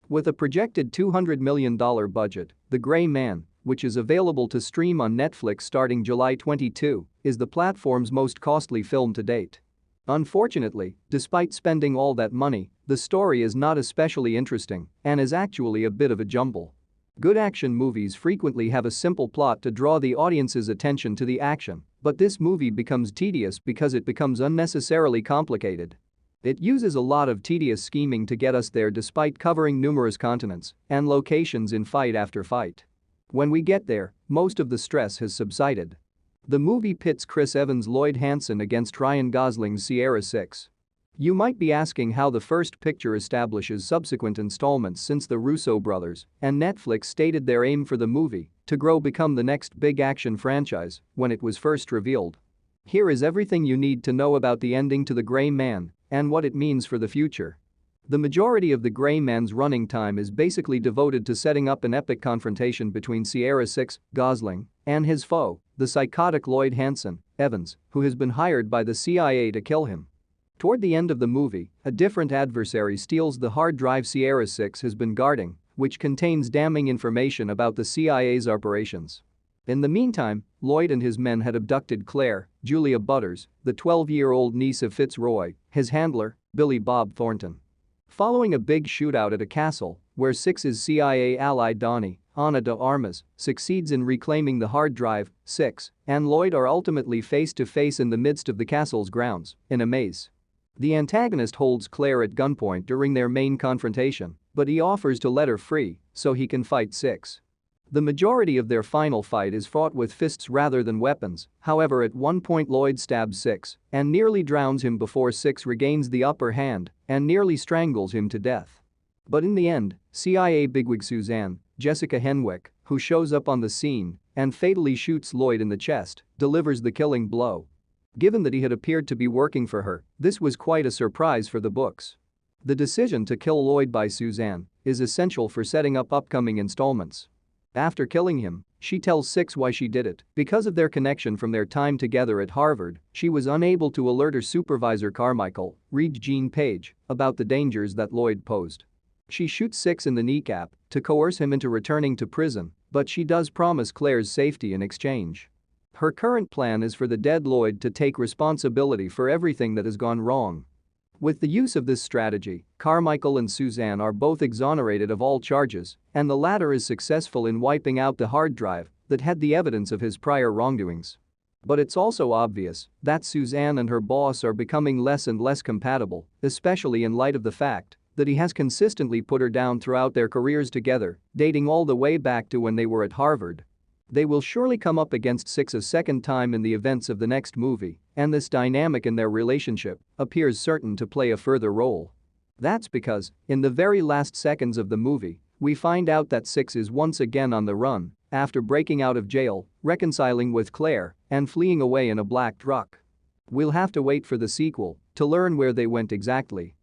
With a projected $200 million budget, The Gray Man, which is available to stream on Netflix starting July 22, is the platform's most costly film to date. Unfortunately, despite spending all that money, the story is not especially interesting and is actually a bit of a jumble. Good action movies frequently have a simple plot to draw the audience's attention to the action, but this movie becomes tedious because it becomes unnecessarily complicated. It uses a lot of tedious scheming to get us there despite covering numerous continents and locations in fight after fight. When we get there, most of the stress has subsided. The movie pits Chris Evans' Lloyd Hansen against Ryan Gosling's Sierra 6. You might be asking how the first picture establishes subsequent installments since the Russo brothers and Netflix stated their aim for the movie to become the next big action franchise when it was first revealed. Here is everything you need to know about the ending to The Gray Man and what it means for the future. The majority of The Gray Man's running time is basically devoted to setting up an epic confrontation between Sierra 6, Gosling, and his foe, the psychotic Lloyd Hansen, Evans, who has been hired by the CIA to kill him. Toward the end of the movie, a different adversary steals the hard drive Sierra 6 has been guarding, which contains damning information about the CIA's operations. In the meantime, Lloyd and his men had abducted Claire, Julia Butters, the 12-year-old niece of Fitzroy, his handler, Billy Bob Thornton. Following a big shootout at a castle, where Six's CIA ally Donnie, Ana de Armas, succeeds in reclaiming the hard drive, Six and Lloyd are ultimately face to face in the midst of the castle's grounds, in a maze. The antagonist holds Claire at gunpoint during their main confrontation, but he offers to let her free so he can fight Six. The majority of their final fight is fought with fists rather than weapons, however at one point Lloyd stabs Six and nearly drowns him before Six regains the upper hand and nearly strangles him to death. But in the end, CIA bigwig Suzanne, Jessica Henwick, who shows up on the scene and fatally shoots Lloyd in the chest, delivers the killing blow. Given that he had appeared to be working for her, this was quite a surprise for the books. The decision to kill Lloyd by Suzanne is essential for setting up upcoming installments. After killing him, she tells Six why she did it. Because of their connection from their time together at Harvard, she was unable to alert her supervisor Carmichael, Regé Page, about the dangers that Lloyd posed. She shoots Six in the kneecap to coerce him into returning to prison, but she does promise Claire's safety in exchange. Her current plan is for the dead Lloyd to take responsibility for everything that has gone wrong. With the use of this strategy, Carmichael and Suzanne are both exonerated of all charges, and the latter is successful in wiping out the hard drive that had the evidence of his prior wrongdoings. But it's also obvious that Suzanne and her boss are becoming less and less compatible, especially in light of the fact that he has consistently put her down throughout their careers together, dating all the way back to when they were at Harvard. They will surely come up against Six a second time in the events of the next movie, and this dynamic in their relationship appears certain to play a further role. That's because, in the very last seconds of the movie, we find out that Six is once again on the run after breaking out of jail, reconciling with Claire, and fleeing away in a black truck. We'll have to wait for the sequel to learn where they went exactly.